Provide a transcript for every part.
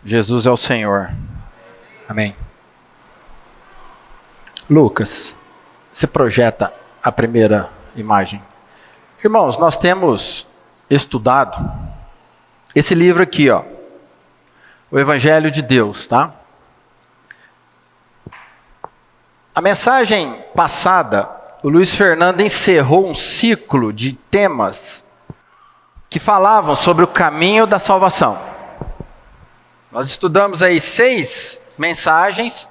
Jesus é o Senhor. Amém. Lucas, você projeta a primeira imagem. Irmãos, nós temos estudado esse livro aqui, ó, o Evangelho de Deus, tá? A mensagem passada, o Luiz Fernando encerrou um ciclo de temas que falavam sobre o caminho da salvação. Nós estudamos aí 6 mensagens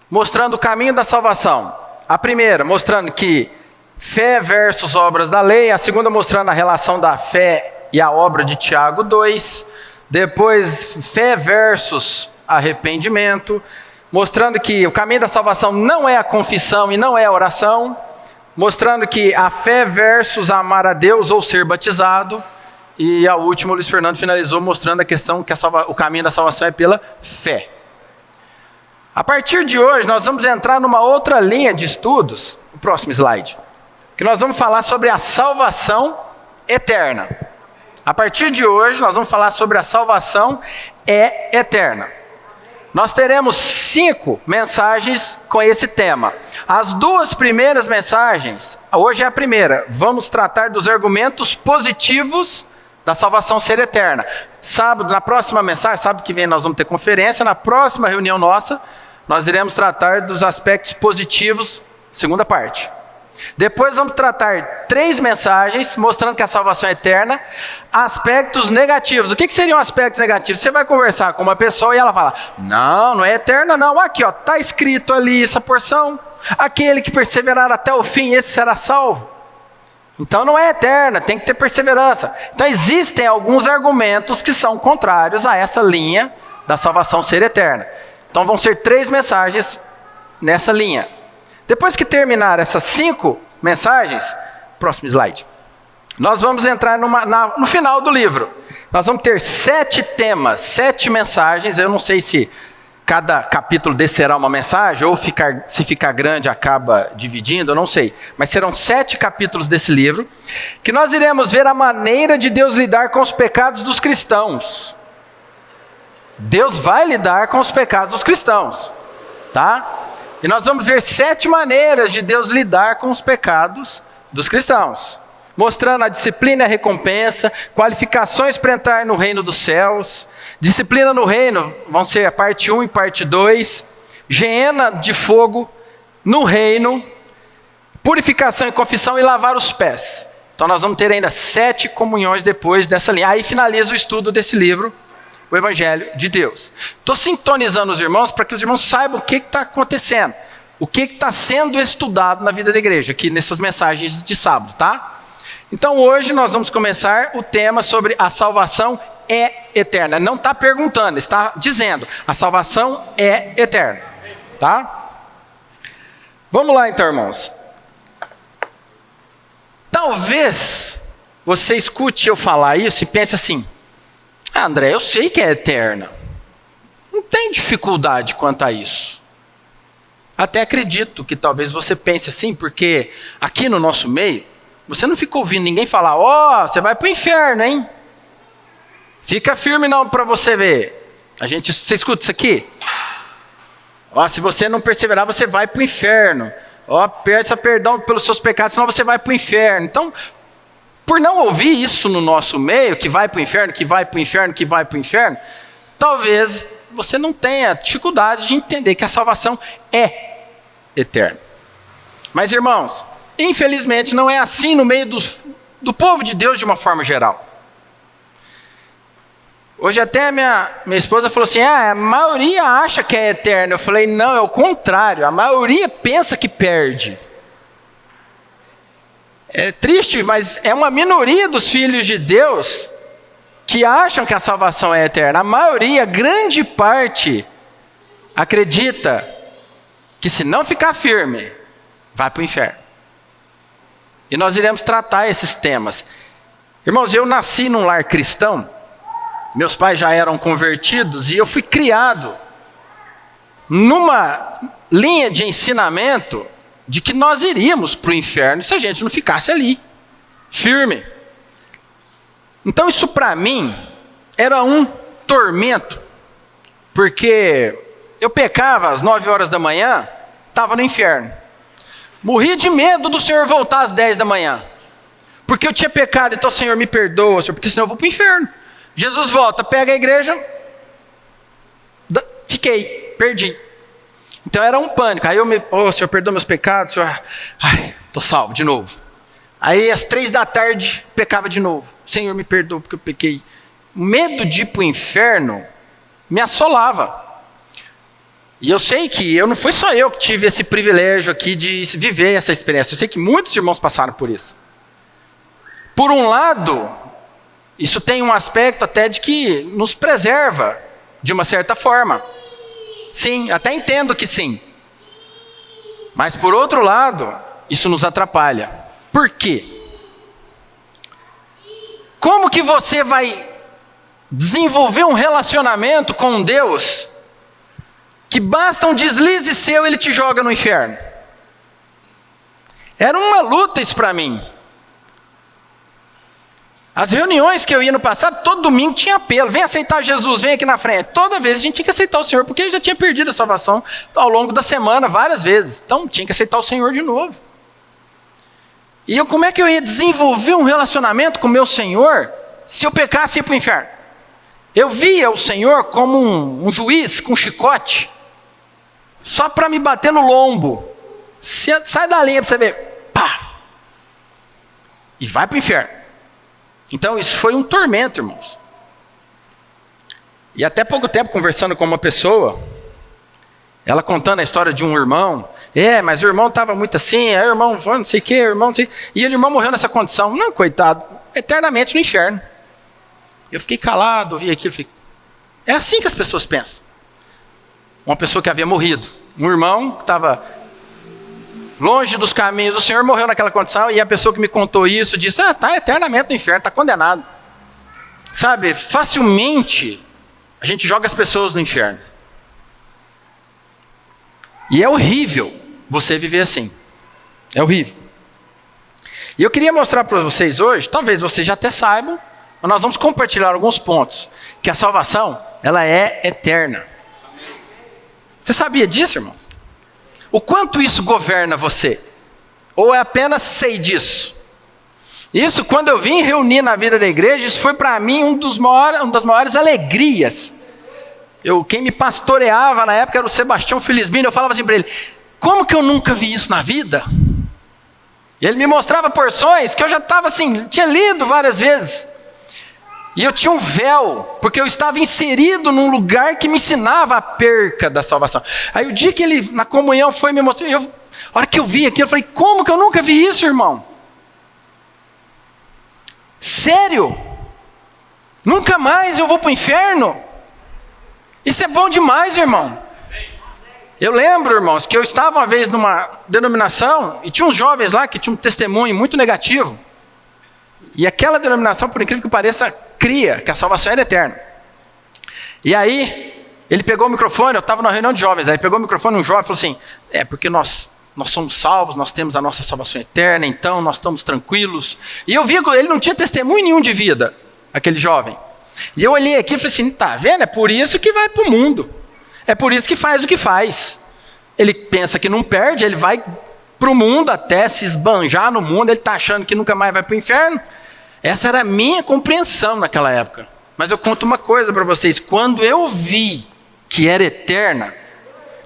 mostrando o caminho da salvação. A primeira mostrando que fé versus obras da lei, a segunda mostrando a relação da fé e a obra de Tiago 2, depois fé versus arrependimento, mostrando que o caminho da salvação não é a confissão e não é a oração, mostrando que a fé versus amar a Deus ou ser batizado, e a última, o Luiz Fernando finalizou mostrando a questão que o caminho da salvação é pela fé. A partir de hoje, nós vamos entrar numa outra linha de estudos, o próximo slide, que nós vamos falar sobre a salvação eterna. A partir de hoje, nós vamos falar sobre a salvação eterna. Nós teremos 5 mensagens com esse tema. As 2 primeiras mensagens, hoje é a primeira, vamos tratar dos argumentos positivos da salvação ser eterna. Sábado, na próxima mensagem, sábado que vem nós vamos ter conferência, na próxima reunião nossa, nós iremos tratar dos aspectos positivos, segunda parte. Depois vamos tratar 3 mensagens mostrando que a salvação é eterna, aspectos negativos. O que seriam aspectos negativos? Você vai conversar com uma pessoa e ela fala, não é eterna não, aqui ó, está escrito ali essa porção, aquele que perseverar até o fim, esse será salvo. Então não é eterna, tem que ter perseverança. Então existem alguns argumentos que são contrários a essa linha da salvação ser eterna. Então vão ser 3 mensagens nessa linha. Depois que terminar essas 5 mensagens, próximo slide, nós vamos entrar no final do livro. Nós vamos ter 7 temas, 7 mensagens. Eu não sei se cada capítulo desse será uma mensagem, ou se ficar grande acaba dividindo, eu não sei. Mas serão 7 capítulos desse livro, que nós iremos ver a maneira de Deus lidar com os pecados dos cristãos. Deus vai lidar com os pecados dos cristãos, tá? E nós vamos ver 7 maneiras de Deus lidar com os pecados dos cristãos, mostrando a disciplina e a recompensa, qualificações para entrar no reino dos céus, disciplina no reino, vão ser a parte 1 e parte 2, geena de fogo no reino, purificação e confissão e lavar os pés. Então nós vamos ter ainda 7 comunhões depois dessa linha. Aí finaliza o estudo desse livro, o Evangelho de Deus. Estou sintonizando os irmãos para que os irmãos saibam o que está acontecendo, o que está sendo estudado na vida da igreja, aqui nessas mensagens de sábado, tá? Então hoje nós vamos começar o tema sobre a salvação eterna. Não está perguntando, está dizendo, a salvação é eterna, tá? Vamos lá então, irmãos. Talvez você escute eu falar isso e pense assim, André, eu sei que é eterna, não tem dificuldade quanto a isso. Até acredito que talvez você pense assim, porque aqui no nosso meio, você não fica ouvindo ninguém falar, você vai para o inferno, hein? Fica firme não para você ver. Você escuta isso aqui? Se você não perseverar, você vai para o inferno. Peça perdão pelos seus pecados, senão você vai para o inferno. Então, por não ouvir isso no nosso meio, que vai para o inferno, que vai para o inferno, que vai para o inferno, talvez você não tenha dificuldade de entender que a salvação é eterna. Mas, irmãos, infelizmente não é assim no meio do povo de Deus de uma forma geral. Hoje até a minha esposa falou assim, a maioria acha que é eterno. Eu falei, não, é o contrário, a maioria pensa que perde. É triste, mas é uma minoria dos filhos de Deus que acham que a salvação é eterna. A maioria, grande parte, acredita que se não ficar firme, vai para o inferno. E nós iremos tratar esses temas. Irmãos, eu nasci num lar cristão, meus pais já eram convertidos e eu fui criado numa linha de ensinamento de que nós iríamos para o inferno se a gente não ficasse ali, firme. Então isso para mim era um tormento Porque eu pecava às 9 horas da manhã, estava no inferno. Morria de medo do Senhor voltar às 10 da manhã. Porque eu tinha pecado, então Senhor me perdoa, Senhor, porque senão eu vou para o inferno. Jesus volta, pega a igreja, perdi. Então era um pânico. Aí Senhor, perdoa meus pecados, Senhor, estou salvo de novo. Aí às 3 da tarde, pecava de novo. Senhor, me perdoa porque eu pequei. O medo de ir para o inferno me assolava. E eu sei que não foi só eu que tive esse privilégio aqui de viver essa experiência. Eu sei que muitos irmãos passaram por isso. Por um lado, isso tem um aspecto até de que nos preserva, de uma certa forma. Sim, até entendo que sim. Mas por outro lado, isso nos atrapalha. Por quê? Como que você vai desenvolver um relacionamento com Deus que basta um deslize seu, ele te joga no inferno? Era uma luta isso para mim. As reuniões que eu ia no passado, todo domingo tinha apelo. Vem aceitar Jesus, vem aqui na frente. Toda vez a gente tinha que aceitar o Senhor, porque eu já tinha perdido a salvação ao longo da semana, várias vezes. Então tinha que aceitar o Senhor de novo. E como é que eu ia desenvolver um relacionamento com o meu Senhor se eu pecasse e ia para o inferno? Eu via o Senhor como um juiz com chicote, só para me bater no lombo. Sai da linha para você ver. Pá! E vai para o inferno. Então isso foi um tormento, irmãos. E até pouco tempo, conversando com uma pessoa, ela contando a história de um irmão. Mas o irmão estava muito assim, aí o irmão foi não sei o que, e o irmão morreu nessa condição. Não, coitado, eternamente no inferno. Eu fiquei calado, ouvi aquilo, falei, é assim que as pessoas pensam. Uma pessoa que havia morrido, um irmão que estava longe dos caminhos do Senhor, morreu naquela condição, e a pessoa que me contou isso disse, está eternamente no inferno, está condenado. Sabe, facilmente a gente joga as pessoas no inferno. E é horrível você viver assim. É horrível. E eu queria mostrar para vocês hoje, talvez vocês já até saibam, mas nós vamos compartilhar alguns pontos, que a salvação, ela é eterna. Você sabia disso, irmãos? O quanto isso governa você? Ou é apenas sei disso? Isso, quando eu vim reunir na vida da igreja, isso foi para mim uma das maiores alegrias. Quem me pastoreava na época era o Sebastião Felisbino. Eu falava assim para ele, como que eu nunca vi isso na vida? E ele me mostrava porções que eu já estava assim, tinha lido várias vezes. E eu tinha um véu, porque eu estava inserido num lugar que me ensinava a perca da salvação. Aí o dia que ele, na comunhão, foi me mostrar, a hora que eu vi aquilo, eu falei, como que eu nunca vi isso, irmão? Sério? Nunca mais eu vou para o inferno? Isso é bom demais, irmão. Eu lembro, irmãos, que eu estava uma vez numa denominação, e tinha uns jovens lá que tinham um testemunho muito negativo. E aquela denominação, por incrível que pareça, cria que a salvação era eterna. E aí, ele pegou o microfone, eu estava numa reunião de jovens, aí ele pegou o microfone, um jovem falou assim, porque nós somos salvos, nós temos a nossa salvação eterna, então nós estamos tranquilos. E eu vi que ele não tinha testemunho nenhum de vida, aquele jovem. E eu olhei aqui e falei assim, tá vendo? É por isso que vai para o mundo. É por isso que faz o que faz. Ele pensa que não perde, ele vai para o mundo até se esbanjar no mundo, ele está achando que nunca mais vai para o inferno. Essa era a minha compreensão naquela época. Mas eu conto uma coisa para vocês. Quando eu vi que era eterna,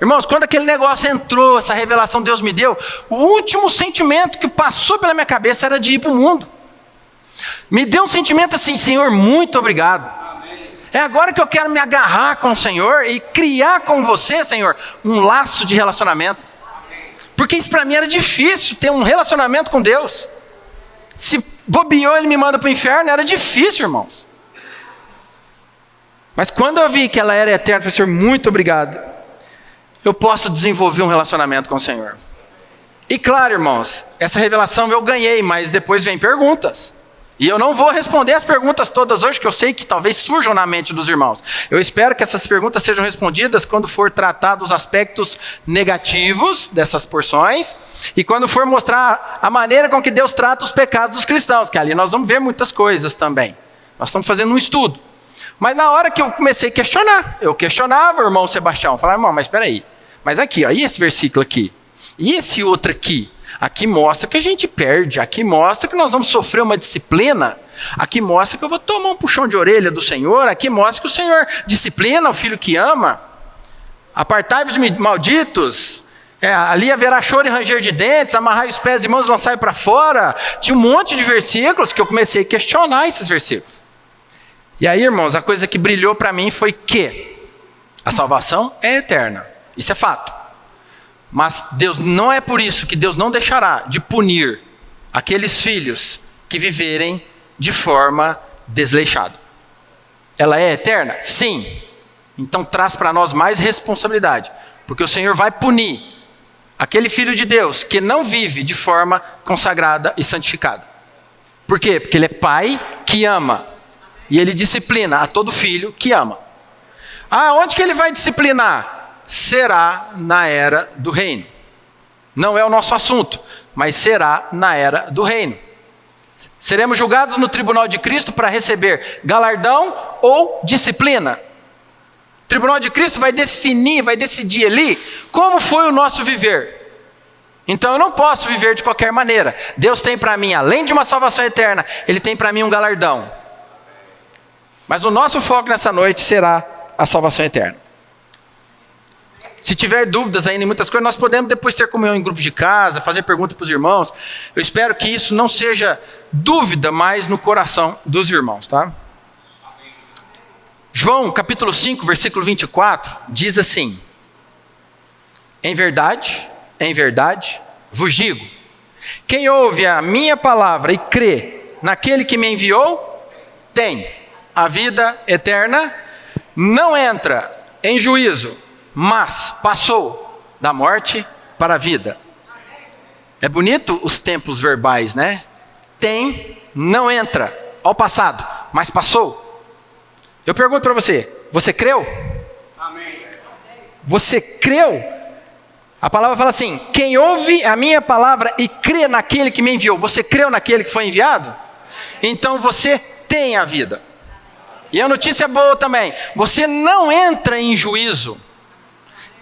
irmãos, quando aquele negócio entrou, essa revelação Deus me deu, o último sentimento que passou pela minha cabeça era de ir para o mundo. Me deu um sentimento assim, Senhor, muito obrigado. É agora que eu quero me agarrar com o Senhor e criar com você, Senhor, um laço de relacionamento. Porque isso para mim era difícil, ter um relacionamento com Deus. Se bobeou, ele me manda para o inferno, era difícil, irmãos. Mas quando eu vi que ela era eterna, eu falei, Senhor, muito obrigado. Eu posso desenvolver um relacionamento com o Senhor. E claro, irmãos, essa revelação eu ganhei, mas depois vem perguntas. E eu não vou responder as perguntas todas hoje, que eu sei que talvez surjam na mente dos irmãos. Eu espero que essas perguntas sejam respondidas quando for tratar dos aspectos negativos dessas porções, e quando for mostrar a maneira com que Deus trata os pecados dos cristãos, que ali nós vamos ver muitas coisas também. Nós estamos fazendo um estudo. Mas na hora que eu comecei a questionar, eu questionava o irmão Sebastião, eu falava, irmão, mas espera aí, mas aqui, ó, e esse versículo aqui? E esse outro aqui? Aqui mostra que a gente perde, aqui mostra que nós vamos sofrer uma disciplina, aqui mostra que eu vou tomar um puxão de orelha do Senhor, aqui mostra que o Senhor disciplina o filho que ama. Apartai-vos, malditos, ali haverá choro e ranger de dentes, amarrai os pés e mãos e lançai para fora. Tinha um monte de versículos que eu comecei a questionar esses versículos. E aí, irmãos, a coisa que brilhou para mim foi que a salvação é eterna. Isso é fato. Mas Deus, não é por isso que Deus não deixará de punir aqueles filhos que viverem de forma desleixada. Ela é eterna? Sim. Então traz para nós mais responsabilidade, porque o Senhor vai punir aquele filho de Deus que não vive de forma consagrada e santificada. Por quê? Porque ele é pai que ama, e ele disciplina a todo filho que ama. Onde que ele vai disciplinar? Será na era do reino. Não é o nosso assunto, mas será na era do reino. Seremos julgados no tribunal de Cristo para receber galardão ou disciplina. O tribunal de Cristo vai definir, vai decidir ali como foi o nosso viver. Então eu não posso viver de qualquer maneira. Deus tem para mim, além de uma salvação eterna, Ele tem para mim um galardão. Mas o nosso foco nessa noite será a salvação eterna. Se tiver dúvidas ainda em muitas coisas, nós podemos depois ter comunhão em grupos de casa, fazer perguntas para os irmãos. Eu espero que isso não seja dúvida mais no coração dos irmãos, tá? João, capítulo 5, versículo 24, diz assim: em verdade, vos digo, quem ouve a minha palavra e crê naquele que me enviou, tem a vida eterna, não entra em juízo, mas passou da morte para a vida. É bonito os tempos verbais, né? Tem, não entra, ao passado, mas passou. Eu pergunto para você, você creu? Amém. Você creu? A palavra fala assim, quem ouve a minha palavra e crê naquele que me enviou, você creu naquele que foi enviado? Então você tem a vida. E a notícia boa também, você não entra em juízo.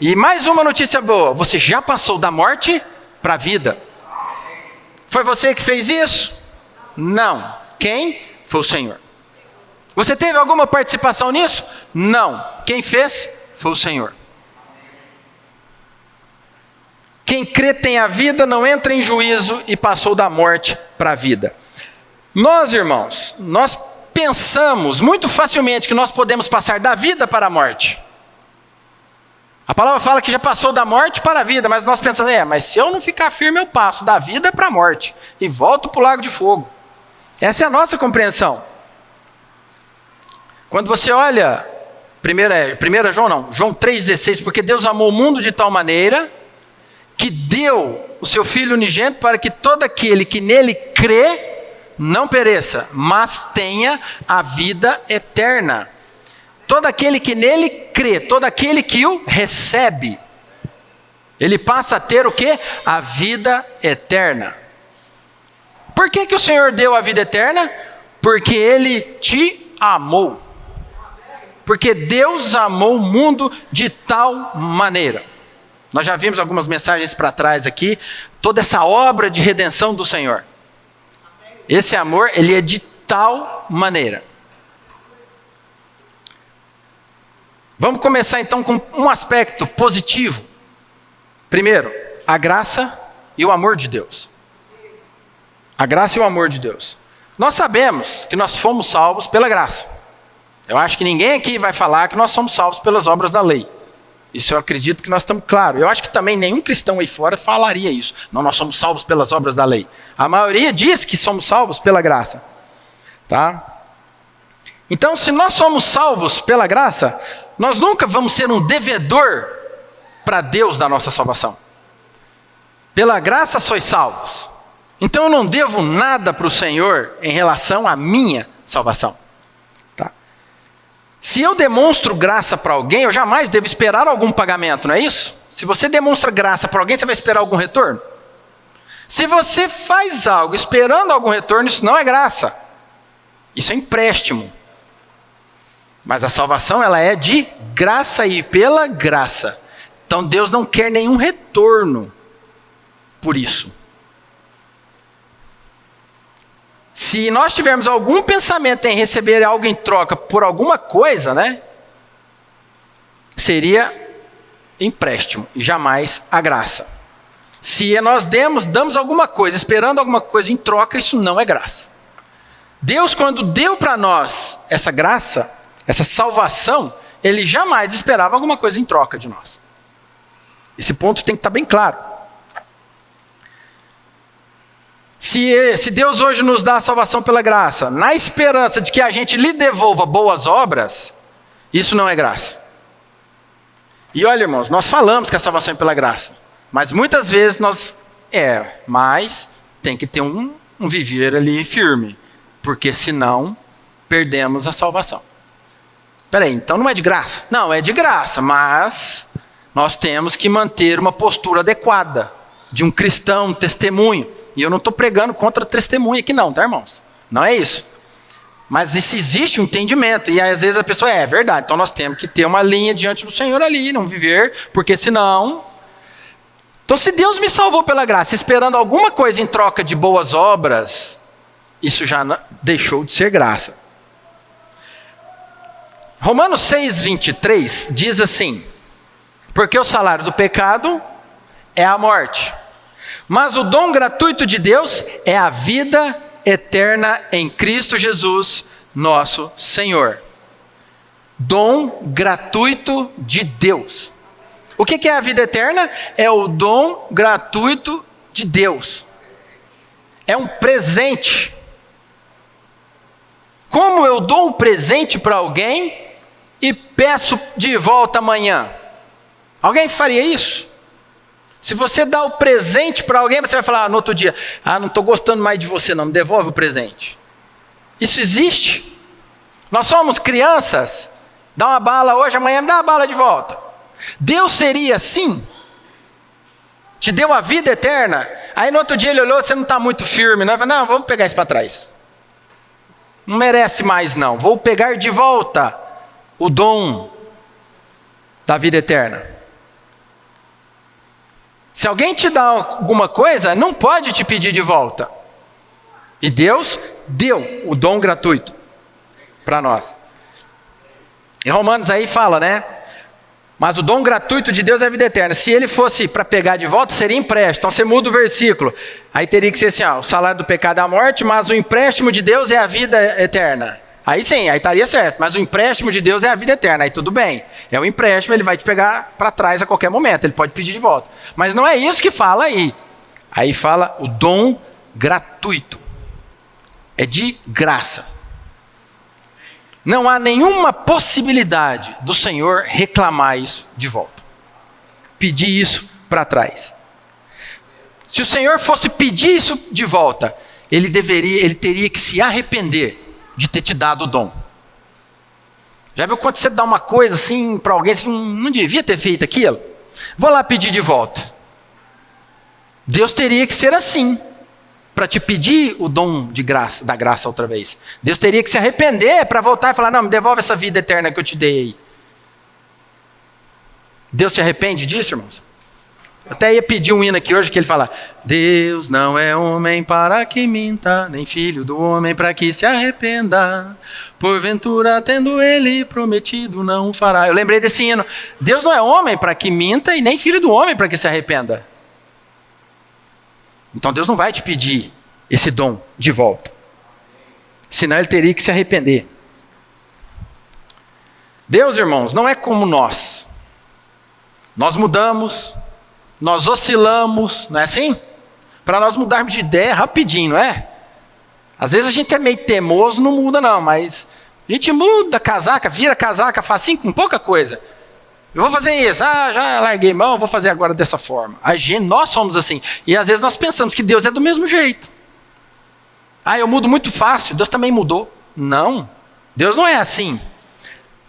E mais uma notícia boa, você já passou da morte para a vida. Foi você que fez isso? Não. Quem? Foi o Senhor. Você teve alguma participação nisso? Não. Quem fez? Foi o Senhor. Quem crê tem a vida, não entra em juízo e passou da morte para a vida. Nós, irmãos, nós pensamos muito facilmente que nós podemos passar da vida para a morte. A palavra fala que já passou da morte para a vida, mas nós pensamos, mas se eu não ficar firme, eu passo da vida para a morte e volto para o lago de fogo. Essa é a nossa compreensão. Quando você olha, João 3,16, porque Deus amou o mundo de tal maneira que deu o seu Filho unigênito para que todo aquele que nele crê não pereça, mas tenha a vida eterna. Todo aquele que nele crê, todo aquele que o recebe, ele passa a ter o quê? A vida eterna. Por que o Senhor deu a vida eterna? Porque Ele te amou. Porque Deus amou o mundo de tal maneira. Nós já vimos algumas mensagens para trás aqui, toda essa obra de redenção do Senhor. Esse amor, ele é de tal maneira. Vamos começar então com um aspecto positivo. Primeiro, a graça e o amor de Deus. A graça e o amor de Deus. Nós sabemos que nós fomos salvos pela graça. Eu acho que ninguém aqui vai falar que nós somos salvos pelas obras da lei. Isso eu acredito que nós estamos claros. Eu acho que também nenhum cristão aí fora falaria isso. Não, nós somos salvos pelas obras da lei. A maioria diz que somos salvos pela graça. Tá? Então, se nós somos salvos pela graça, nós nunca vamos ser um devedor para Deus da nossa salvação. Pela graça sois salvos. Então eu não devo nada para o Senhor em relação à minha salvação. Tá? Se eu demonstro graça para alguém, eu jamais devo esperar algum pagamento, não é isso? Se você demonstra graça para alguém, você vai esperar algum retorno? Se você faz algo esperando algum retorno, isso não é graça. Isso é empréstimo. Mas a salvação, ela é de graça e pela graça. Então Deus não quer nenhum retorno por isso. Se nós tivermos algum pensamento em receber algo em troca por alguma coisa, né? Seria empréstimo e jamais a graça. Se nós damos alguma coisa, esperando alguma coisa em troca, isso não é graça. Deus, quando deu para nós essa graça, essa salvação, Ele jamais esperava alguma coisa em troca de nós. Esse ponto tem que estar bem claro. Se Deus hoje nos dá a salvação pela graça, na esperança de que a gente lhe devolva boas obras, isso não é graça. E olha, irmãos, nós falamos que a salvação é pela graça, mas muitas vezes mas tem que ter um viver ali firme, porque senão perdemos a salvação. Peraí, então não é de graça? Não, é de graça, mas nós temos que manter uma postura adequada de um cristão, um testemunho. E eu não estou pregando contra testemunho aqui não, tá, irmãos? Não é isso. Mas isso existe um entendimento. E às vezes a pessoa, é verdade, então nós temos que ter uma linha diante do Senhor ali, não viver, porque senão... Então se Deus me salvou pela graça, esperando alguma coisa em troca de boas obras, isso já deixou de ser graça. Romanos 6:23 diz assim: porque o salário do pecado é a morte, mas o dom gratuito de Deus é a vida eterna em Cristo Jesus, nosso Senhor. Dom gratuito de Deus. O que é a vida eterna? É o dom gratuito de Deus. É um presente. Como eu dou um presente para alguém e peço de volta amanhã? Alguém faria isso? Se você dá o presente para alguém, você vai falar no outro dia, não estou gostando mais de você não, me devolve o presente. Isso existe. Nós somos crianças, dá uma bala hoje, amanhã me dá uma bala de volta. Deus seria assim? Te deu a vida eterna, aí no outro dia ele olhou, você não está muito firme, não? Não, vamos pegar isso para trás. Não merece mais não, vou pegar de volta o dom da vida eterna. Se alguém te dá alguma coisa, não pode te pedir de volta. E Deus deu o dom gratuito para nós. Em Romanos aí fala, né? Mas o dom gratuito de Deus é a vida eterna. Se ele fosse para pegar de volta, seria empréstimo. Então você muda o versículo. Aí teria que ser assim, o salário do pecado é a morte, mas o empréstimo de Deus é a vida eterna. Aí sim, aí estaria certo. Mas o empréstimo de Deus é a vida eterna. Aí tudo bem. É o empréstimo, ele vai te pegar para trás a qualquer momento. Ele pode pedir de volta. Mas não é isso que fala aí. Aí fala o dom gratuito. É de graça. Não há nenhuma possibilidade do Senhor reclamar isso de volta. Pedir isso para trás. Se o Senhor fosse pedir isso de volta, ele teria que se arrepender de ter te dado o dom. Já viu quando você dá uma coisa assim para alguém, você não devia ter feito aquilo? Vou lá pedir de volta. Deus teria que ser assim, para te pedir o dom de graça, da graça outra vez. Deus teria que se arrepender para voltar e falar, não, me devolve essa vida eterna que eu te dei aí. Deus se arrepende disso, irmãos? Eu até ia pedir um hino aqui hoje que ele fala, Deus não é homem para que minta, nem filho do homem para que se arrependa, porventura tendo ele prometido não fará. Eu lembrei desse hino, Deus não é homem para que minta e nem filho do homem para que se arrependa. Então Deus não vai te pedir esse dom de volta, senão ele teria que se arrepender. Deus, irmãos, não é como nós mudamos, nós oscilamos, não é assim? Para nós mudarmos de ideia rapidinho, não é? Às vezes a gente é meio teimoso, não muda não, mas a gente muda a casaca, vira a casaca, faz assim com pouca coisa. Eu vou fazer isso, já larguei mão, vou fazer agora dessa forma. Nós somos assim, e às vezes nós pensamos que Deus é do mesmo jeito. Eu mudo muito fácil, Deus também mudou. Não, Deus não é assim.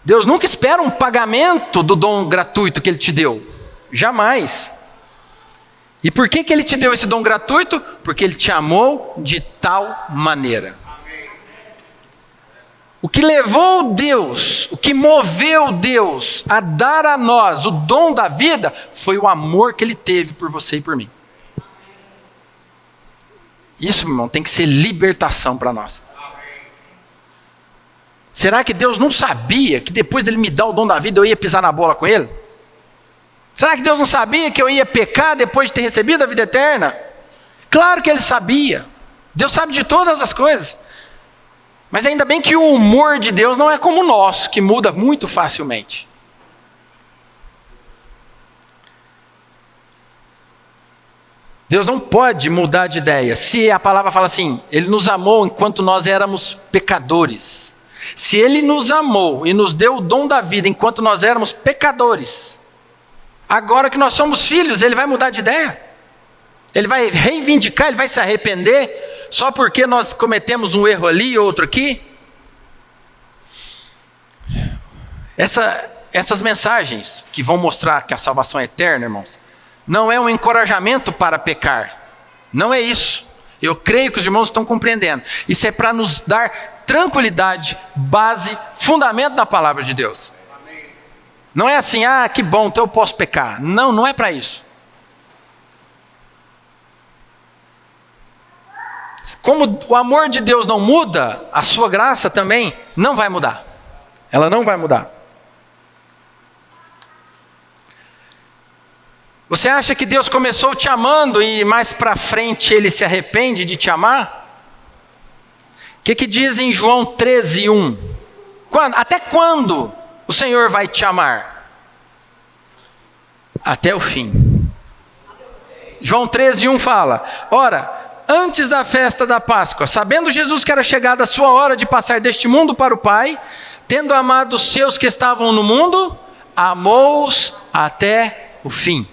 Deus nunca espera um pagamento do dom gratuito que Ele te deu, jamais. E por que Ele te deu esse dom gratuito? Porque Ele te amou de tal maneira. O que levou Deus, o que moveu Deus a dar a nós o dom da vida, foi o amor que Ele teve por você e por mim. Isso, meu irmão, tem que ser libertação para nós. Será que Deus não sabia que depois dele me dar o dom da vida, eu ia pisar na bola com Ele? Será que Deus não sabia que eu ia pecar depois de ter recebido a vida eterna? Claro que Ele sabia. Deus sabe de todas as coisas. Mas ainda bem que o humor de Deus não é como o nosso, que muda muito facilmente. Deus não pode mudar de ideia. Se a palavra fala assim, Ele nos amou enquanto nós éramos pecadores. Se Ele nos amou e nos deu o dom da vida enquanto nós éramos pecadores, agora que nós somos filhos, Ele vai mudar de ideia? Ele vai reivindicar, Ele vai se arrepender só porque nós cometemos um erro ali e outro aqui? Essas mensagens que vão mostrar que a salvação é eterna, irmãos, não é um encorajamento para pecar. Não é isso. Eu creio que os irmãos estão compreendendo. Isso é para nos dar tranquilidade, base, fundamento da palavra de Deus. Não é assim, que bom, então eu posso pecar. Não, não é para isso. Como o amor de Deus não muda, a sua graça também não vai mudar. Ela não vai mudar. Você acha que Deus começou te amando e mais para frente Ele se arrepende de te amar? O que diz em João 13:1? Até quando o Senhor vai te amar? Até o fim. João 13:1 fala: ora, antes da festa da Páscoa, sabendo Jesus que era chegada a sua hora de passar deste mundo para o Pai, tendo amado os seus que estavam no mundo, amou-os até o fim.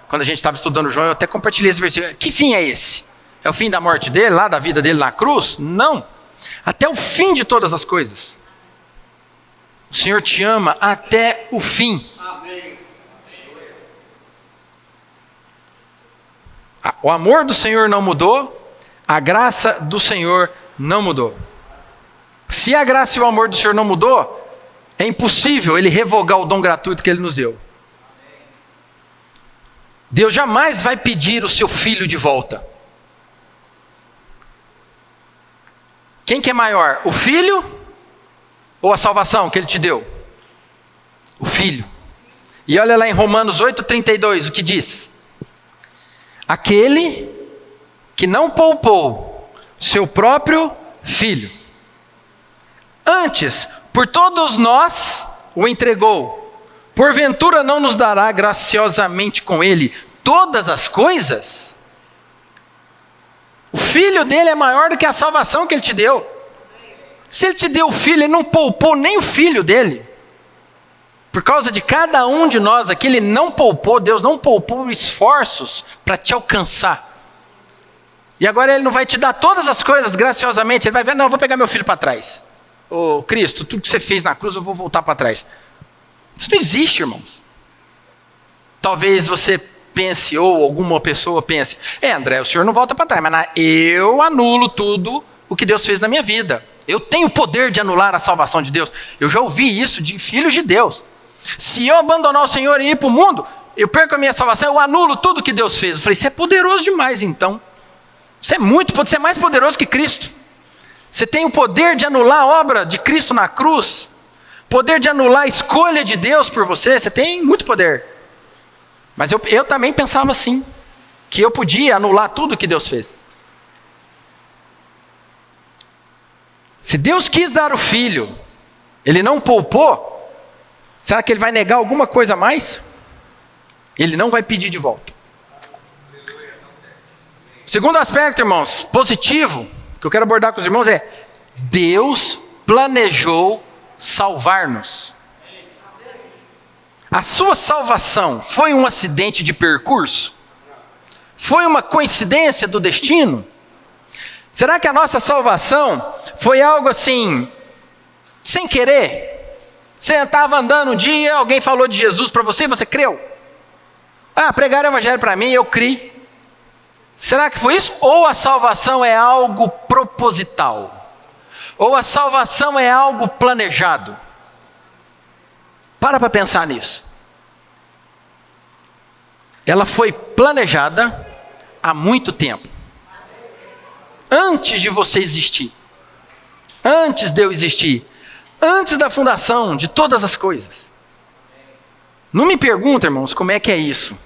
Quando a gente estava estudando João, eu até compartilhei esse versículo. Que fim é esse? É o fim da morte dele, lá da vida dele na cruz? Não. Até o fim de todas as coisas. O Senhor te ama até o fim. O amor do Senhor não mudou, a graça do Senhor não mudou. Se a graça e o amor do Senhor não mudou, é impossível Ele revogar o dom gratuito que Ele nos deu. Deus jamais vai pedir o seu filho de volta. Quem que é maior, o filho ou a salvação que Ele te deu? O filho. E olha lá em Romanos 8:32 o que diz: aquele que não poupou seu próprio filho, antes por todos nós o entregou, porventura não nos dará graciosamente com ele todas as coisas? O filho dele é maior do que a salvação que Ele te deu. Se Ele te deu o filho, Ele não poupou nem o filho dele. Por causa de cada um de nós aqui, Ele não poupou, Deus não poupou esforços para te alcançar. E agora Ele não vai te dar todas as coisas graciosamente. Ele vai ver, não, eu vou pegar meu filho para trás. Ô Cristo, tudo que você fez na cruz, eu vou voltar para trás. Isso não existe, irmãos. Talvez você pense, ou alguma pessoa pense, André, o Senhor não volta para trás, mas eu anulo tudo o que Deus fez na minha vida. Eu tenho o poder de anular a salvação de Deus. Eu já ouvi isso de filhos de Deus. Se eu abandonar o Senhor e ir para o mundo, eu perco a minha salvação, eu anulo tudo que Deus fez. Eu falei, você é poderoso demais então. Você é mais poderoso que Cristo. Você tem o poder de anular a obra de Cristo na cruz, poder de anular a escolha de Deus por você. Você tem muito poder. Mas eu também pensava assim, que eu podia anular tudo que Deus fez. Se Deus quis dar o filho, Ele não poupou, será que Ele vai negar alguma coisa a mais? Ele não vai pedir de volta. Segundo aspecto, irmãos, positivo, que eu quero abordar com os irmãos é: Deus planejou salvar-nos. A sua salvação foi um acidente de percurso? Foi uma coincidência do destino? Será que a nossa salvação foi algo assim, sem querer? Você estava andando um dia, alguém falou de Jesus para você e você creu? Pregaram o evangelho para mim e eu criei. Será que foi isso? Ou a salvação é algo proposital? Ou a salvação é algo planejado? Para pensar nisso. Ela foi planejada há muito tempo. Antes de você existir. Antes de eu existir. Antes da fundação de todas as coisas. Não me pergunta, irmãos, como é que é isso.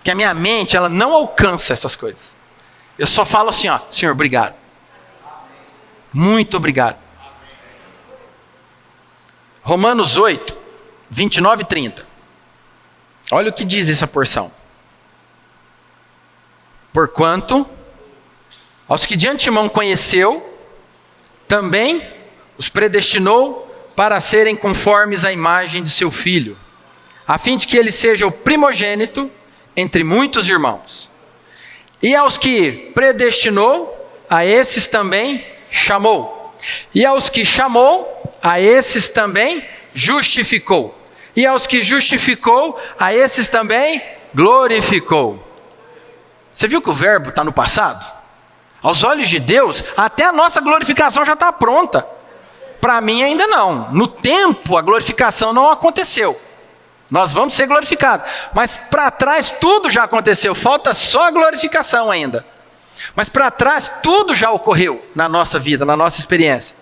Que a minha mente, ela não alcança essas coisas. Eu só falo assim, ó, Senhor, obrigado. Muito obrigado. Romanos 8, 29 e 30. Olha o que diz essa porção. Porquanto, aos que de antemão conheceu, também os predestinou para serem conformes à imagem de seu Filho, a fim de que ele seja o primogênito entre muitos irmãos. E aos que predestinou, a esses também chamou. E aos que chamou, a esses também justificou. E aos que justificou, a esses também glorificou. Você viu que o verbo está no passado? Aos olhos de Deus, até a nossa glorificação já está pronta. Para mim ainda não. No tempo, a glorificação não aconteceu. Nós vamos ser glorificados. Mas para trás tudo já aconteceu. Falta só a glorificação ainda. Mas para trás tudo já ocorreu na nossa vida, na nossa experiência.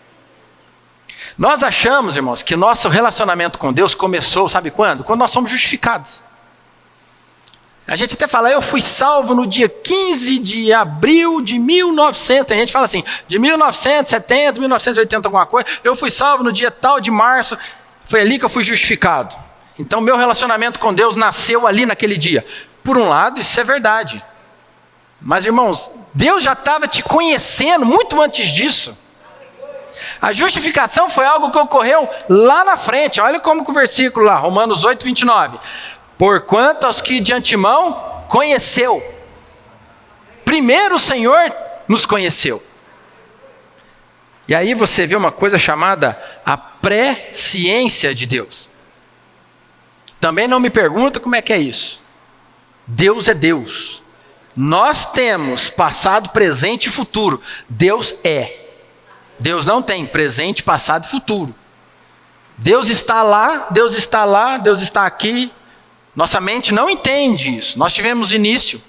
Nós achamos, irmãos, que nosso relacionamento com Deus começou, sabe quando? Quando nós somos justificados. A gente até fala, eu fui salvo no dia 15 de abril de 1900. A gente fala assim, de 1970, 1980, alguma coisa. Eu fui salvo no dia tal de março. Foi ali que eu fui justificado. Então, meu relacionamento com Deus nasceu ali naquele dia. Por um lado, isso é verdade. Mas, irmãos, Deus já estava te conhecendo muito antes disso. A justificação foi algo que ocorreu lá na frente. Olha como que o versículo lá, Romanos 8, 29. Porquanto aos que de antemão conheceu. Primeiro o Senhor nos conheceu. E aí você vê uma coisa chamada a presciência de Deus. Também não me pergunta como é que é isso. Deus é Deus. Nós temos passado, presente e futuro. Deus é. Deus não tem presente, passado e futuro. Deus está lá, Deus está lá, Deus está aqui. Nossa mente não entende isso. Nós tivemos início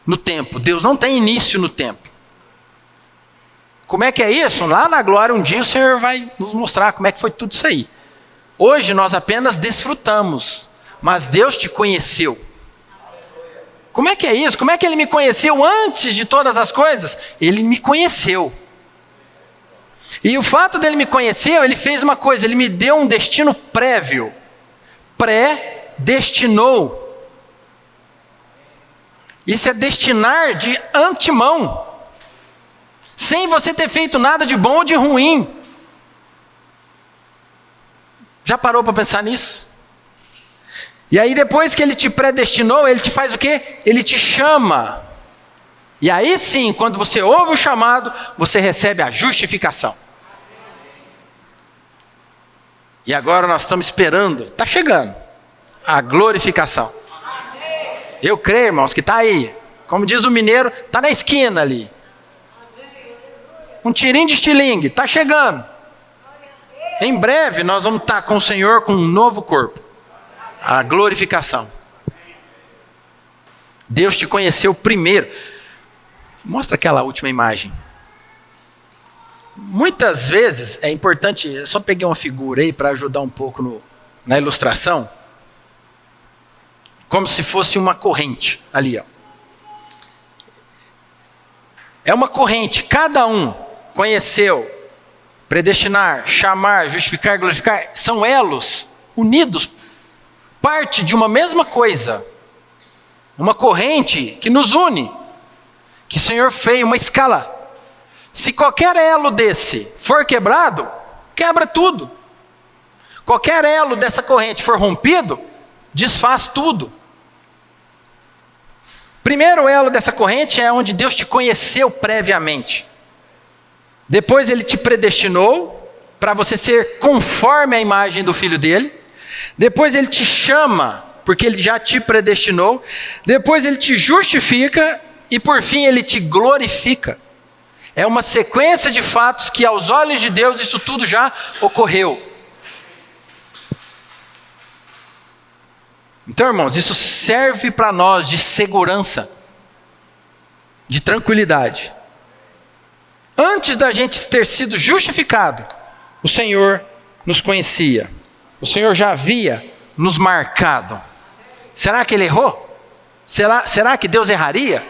no tempo. Deus não tem início no tempo. Como é que é isso? Lá na glória um dia o Senhor vai nos mostrar como é que foi tudo isso aí. Hoje nós apenas desfrutamos. Mas Deus te conheceu. Como é que é isso? Como é que Ele me conheceu antes de todas as coisas? Ele me conheceu. E o fato dele me conhecer, Ele fez uma coisa, Ele me deu um destino prévio. Predestinou. Isso é destinar de antemão. Sem você ter feito nada de bom ou de ruim. Já parou para pensar nisso? E aí depois que Ele te predestinou, Ele te faz o quê? Ele te chama. E aí sim, quando você ouve o chamado, você recebe a justificação. E agora nós estamos esperando, está chegando, a glorificação. Eu creio, irmãos, que está aí. Como diz o mineiro, está na esquina ali. Um tirinho de estilingue, está chegando. Em breve nós vamos estar com o Senhor com um novo corpo. A glorificação. Deus te conheceu primeiro. Mostra aquela última imagem. Muitas vezes é importante, eu só peguei uma figura aí para ajudar um pouco na ilustração. Como se fosse uma corrente ali, ó. É uma corrente, cada um conheceu, predestinar, chamar, justificar, glorificar, são elos unidos, parte de uma mesma coisa. Uma corrente que nos une, que o Senhor fez, uma escala. Se qualquer elo desse for quebrado, quebra tudo. Qualquer elo dessa corrente for rompido, desfaz tudo. Primeiro elo dessa corrente é onde Deus te conheceu previamente. Depois Ele te predestinou para você ser conforme a imagem do Filho dele. Depois Ele te chama, porque Ele já te predestinou. Depois Ele te justifica e por fim ele te glorifica. É uma sequência de fatos que aos olhos de Deus isso tudo já ocorreu. Então, irmãos, isso serve para nós de segurança, de tranquilidade. Antes da gente ter sido justificado, o Senhor nos conhecia. O Senhor já havia nos marcado. Será que Ele errou? Será que Deus erraria?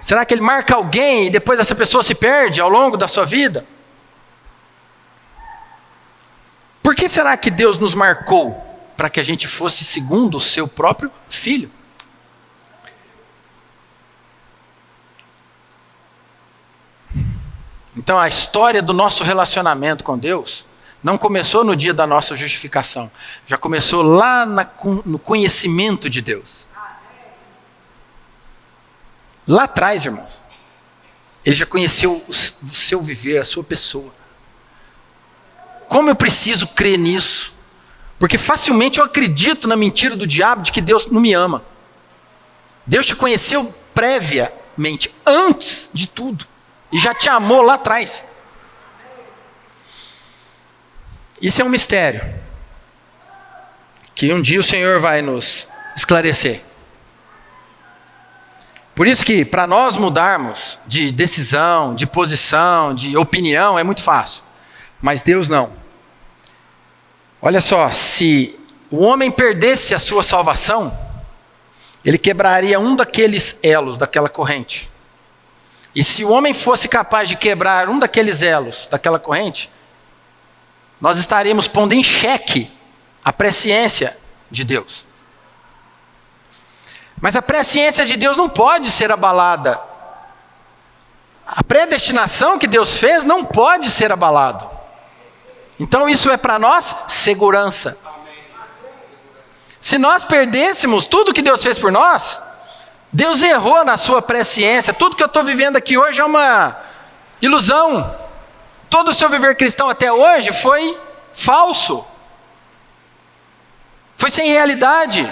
Será que Ele marca alguém e depois essa pessoa se perde ao longo da sua vida? Por que será que Deus nos marcou? Para que a gente fosse segundo o seu próprio Filho. Então a história do nosso relacionamento com Deus não começou no dia da nossa justificação. Já começou lá no conhecimento de Deus. Lá atrás, irmãos. Ele já conheceu o seu viver, a sua pessoa. Como eu preciso crer nisso? Porque facilmente eu acredito na mentira do diabo de que Deus não me ama. Deus te conheceu previamente, antes de tudo. E já te amou lá atrás. Isso é um mistério. Que um dia o Senhor vai nos esclarecer. Por isso que para nós mudarmos de decisão, de posição, de opinião é muito fácil. Mas Deus não. Olha só, se o homem perdesse a sua salvação, ele quebraria um daqueles elos, daquela corrente. E se o homem fosse capaz de quebrar um daqueles elos, daquela corrente, nós estaríamos pondo em xeque a presciência de Deus. Mas a presciência de Deus não pode ser abalada. A predestinação que Deus fez não pode ser abalada. Então isso é para nós segurança. Se nós perdêssemos tudo que Deus fez por nós, Deus errou na sua presciência. Tudo que eu estou vivendo aqui hoje é uma ilusão. Todo o seu viver cristão até hoje foi falso. Foi sem realidade.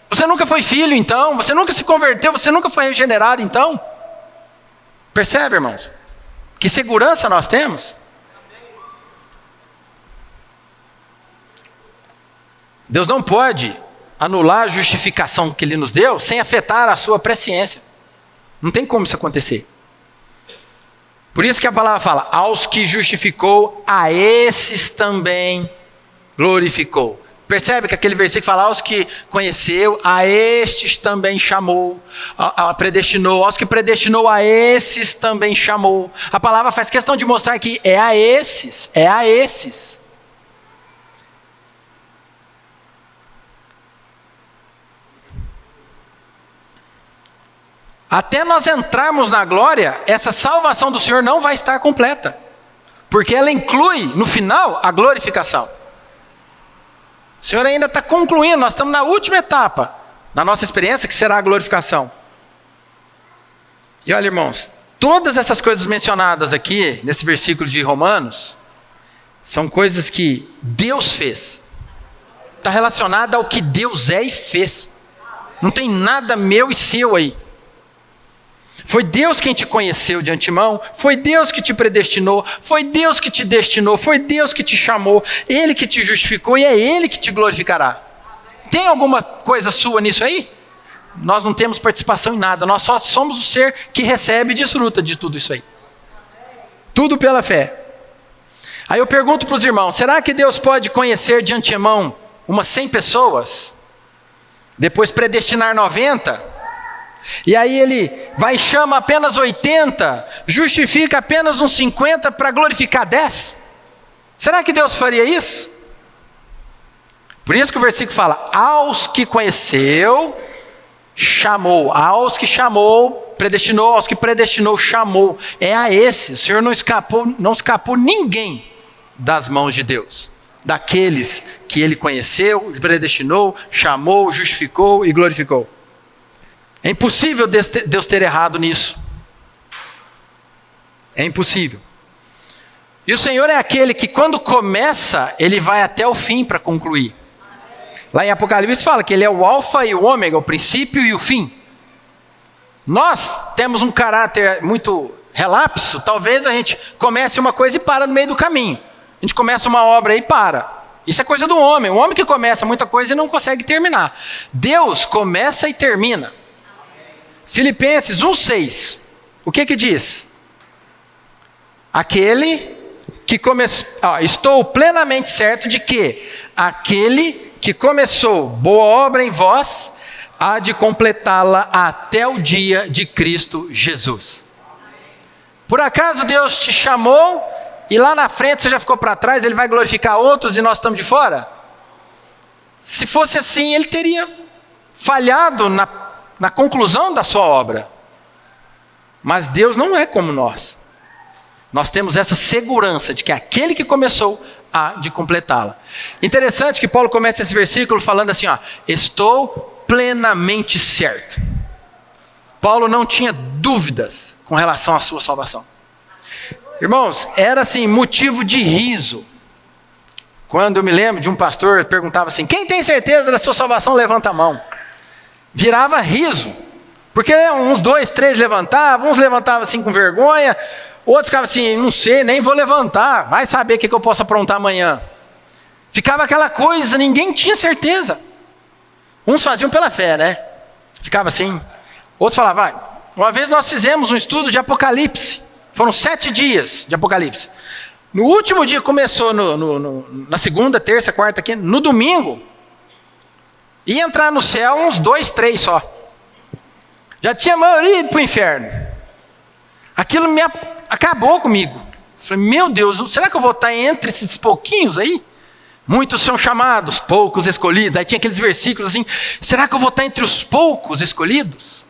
Você nunca foi filho então, você nunca se converteu, você nunca foi regenerado então. Percebe, irmãos? Que segurança nós temos? Deus não pode anular a justificação que Ele nos deu sem afetar a sua presciência. Não tem como isso acontecer. Por isso que a palavra fala, aos que justificou, a esses também glorificou. Percebe que aquele versículo fala, aos que conheceu, a estes também chamou, predestinou, aos que predestinou, a esses também chamou. A palavra faz questão de mostrar que é a esses, é a esses. Até nós entrarmos na glória, essa salvação do Senhor não vai estar completa. Porque ela inclui, no final, a glorificação. O Senhor ainda está concluindo, nós estamos na última etapa da nossa experiência, que será a glorificação. E olha, irmãos, todas essas coisas mencionadas aqui, nesse versículo de Romanos, são coisas que Deus fez. Está relacionada ao que Deus é e fez. Não tem nada meu e seu aí. Foi Deus quem te conheceu de antemão, foi Deus que te predestinou, foi Deus que te destinou, foi Deus que te chamou, Ele que te justificou e é Ele que te glorificará. Tem alguma coisa sua nisso aí? Nós não temos participação em nada, nós só somos o ser que recebe e desfruta de tudo isso aí. Tudo pela fé. Aí eu pergunto para os irmãos, será que Deus pode conhecer de antemão umas 100 pessoas, depois predestinar 90? E aí ele vai e chama apenas 80, justifica apenas uns 50 para glorificar 10? Será que Deus faria isso? Por isso que o versículo fala, aos que conheceu, chamou. Aos que chamou, predestinou, aos que predestinou, chamou. É a esses. O Senhor não escapou ninguém das mãos de Deus. Daqueles que Ele conheceu, predestinou, chamou, justificou e glorificou. É impossível Deus ter errado nisso. É impossível. E o Senhor é aquele que quando começa, Ele vai até o fim para concluir. Lá em Apocalipse fala que Ele é o alfa e o ômega, o princípio e o fim. Nós temos um caráter muito relapso, talvez a gente comece uma coisa e para no meio do caminho. A gente começa uma obra e para. Isso é coisa do homem. O homem que começa muita coisa e não consegue terminar. Deus começa e termina. Filipenses 1,6. O que diz? Aquele que começou... estou plenamente certo de que aquele que começou boa obra em vós há de completá-la até o dia de Cristo Jesus. Por acaso Deus te chamou e lá na frente você já ficou para trás, Ele vai glorificar outros e nós estamos de fora? Se fosse assim, Ele teria falhado na conclusão da sua obra. Mas Deus não é como nós. Nós temos essa segurança de que aquele que começou há de completá-la. Interessante que Paulo começa esse versículo falando assim, estou plenamente certo. Paulo não tinha dúvidas com relação à sua salvação. Irmãos, era assim, motivo de riso. Quando eu me lembro de um pastor, perguntava assim, quem tem certeza da sua salvação, levanta a mão. Virava riso. Porque uns 2, 3 levantavam, uns levantavam assim com vergonha, outros ficavam assim, não sei, nem vou levantar, vai saber o que eu posso aprontar amanhã. Ficava aquela coisa, ninguém tinha certeza. Uns faziam pela fé, né? Ficava assim. Outros falavam, uma vez nós fizemos um estudo de Apocalipse. Foram 7 dias de Apocalipse. No último dia começou na segunda, terça, quarta, quinta. No domingo, ia entrar no céu uns 2, 3 só. Já tinha a maioria ido para o inferno. Aquilo acabou comigo. Falei, meu Deus, será que eu vou estar entre esses pouquinhos aí? Muitos são chamados, poucos escolhidos. Aí tinha aqueles versículos assim, será que eu vou estar entre os poucos escolhidos?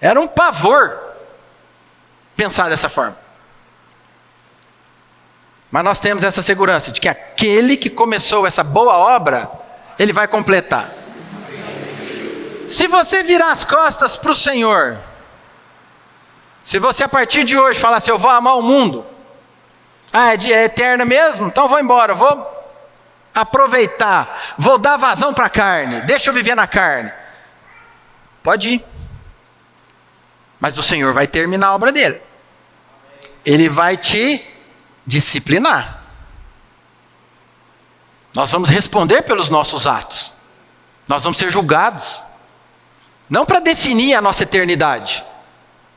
Era um pavor pensar dessa forma. Mas nós temos essa segurança de que aquele que começou essa boa obra, Ele vai completar. Se você virar as costas para o Senhor, se você a partir de hoje falar assim, eu vou amar o mundo, é eterna mesmo? Então eu vou embora, vou aproveitar, vou dar vazão para a carne, deixa eu viver na carne. Pode ir. Mas o Senhor vai terminar a obra dele. Ele vai te disciplinar. Nós vamos responder pelos nossos atos. Nós vamos ser julgados. Não para definir a nossa eternidade,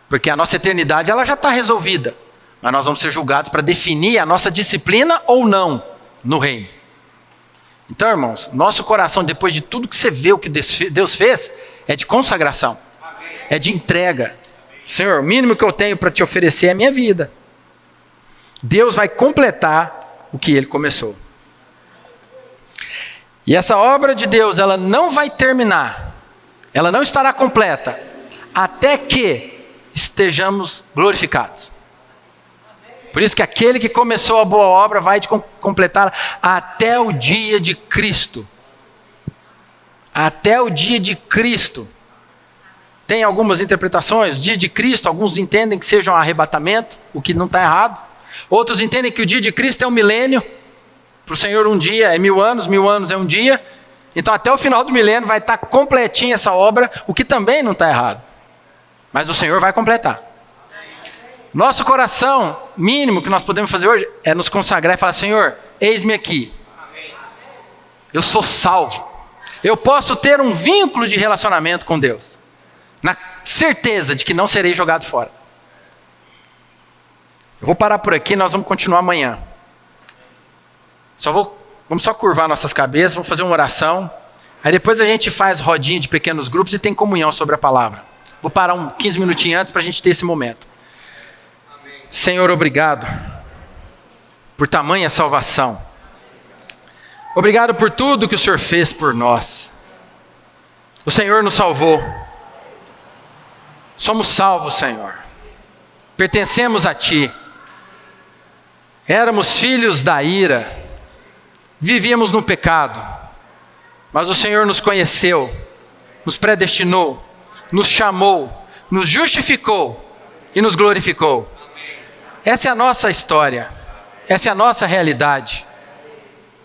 porque a nossa eternidade ela já está resolvida. Mas nós vamos ser julgados para definir a nossa disciplina ou não no reino. Então, irmãos, nosso coração, depois de tudo que você vê o que Deus fez, é de consagração, é de entrega. Senhor, o mínimo que eu tenho para te oferecer é a minha vida. Deus vai completar o que Ele começou. E essa obra de Deus, ela não vai terminar, ela não estará completa, até que estejamos glorificados. Por isso que aquele que começou a boa obra vai completar até o dia de Cristo. Até o dia de Cristo. Tem algumas interpretações, dia de Cristo, alguns entendem que seja um arrebatamento, o que não está errado. Outros entendem que o dia de Cristo é um milênio. Para o Senhor um dia é 1000 anos é um dia. Então até o final do milênio vai estar completinha essa obra, o que também não está errado. Mas o Senhor vai completar. Nosso coração mínimo que nós podemos fazer hoje é nos consagrar e falar, Senhor, eis-me aqui. Eu sou salvo. Eu posso ter um vínculo de relacionamento com Deus, na certeza de que não serei jogado fora. Eu vou parar por aqui, nós vamos continuar amanhã. Vamos só curvar nossas cabeças, vamos fazer uma oração. Aí depois a gente faz rodinha de pequenos grupos e tem comunhão sobre a palavra. Vou parar 15 minutinhos antes para a gente ter esse momento. Senhor, obrigado por tamanha salvação. Obrigado por tudo que o Senhor fez por nós. O Senhor nos salvou. Somos salvos, Senhor. Pertencemos a Ti. Éramos filhos da ira. Vivíamos no pecado. Mas o Senhor nos conheceu, nos predestinou, nos chamou, nos justificou e nos glorificou. Essa é a nossa história. Essa é a nossa realidade.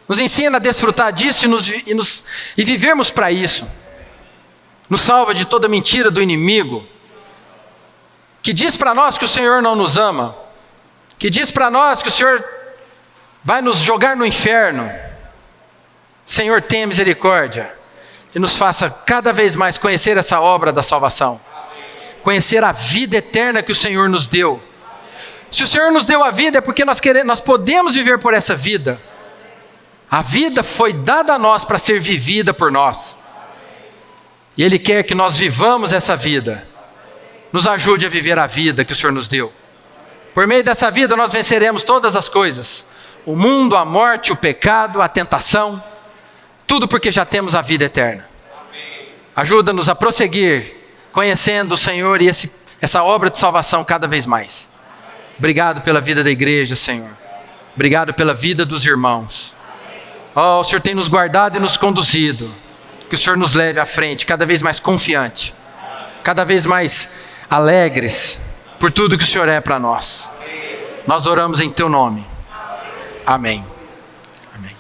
Nos ensina a desfrutar disso e vivermos para isso. Nos salva de toda mentira do inimigo. que diz para nós que o Senhor não nos ama, que diz para nós que o Senhor vai nos jogar no inferno. Senhor, tenha misericórdia e nos faça cada vez mais conhecer essa obra da salvação, conhecer a vida eterna que o Senhor nos deu. Se o Senhor nos deu a vida é porque nós podemos viver por essa vida. A vida foi dada a nós para ser vivida por nós. E Ele quer que nós vivamos essa vida. Nos ajude a viver a vida que o Senhor nos deu. Por meio dessa vida nós venceremos todas as coisas. O mundo, a morte, o pecado, a tentação. Tudo porque já temos a vida eterna. Ajuda-nos a prosseguir conhecendo o Senhor e essa obra de salvação cada vez mais. Obrigado pela vida da igreja, Senhor. Obrigado pela vida dos irmãos. O Senhor tem nos guardado e nos conduzido. Que o Senhor nos leve à frente, cada vez mais confiante. Cada vez mais alegres por tudo que o Senhor é para nós. Nós oramos em Teu nome. Amém. Amém.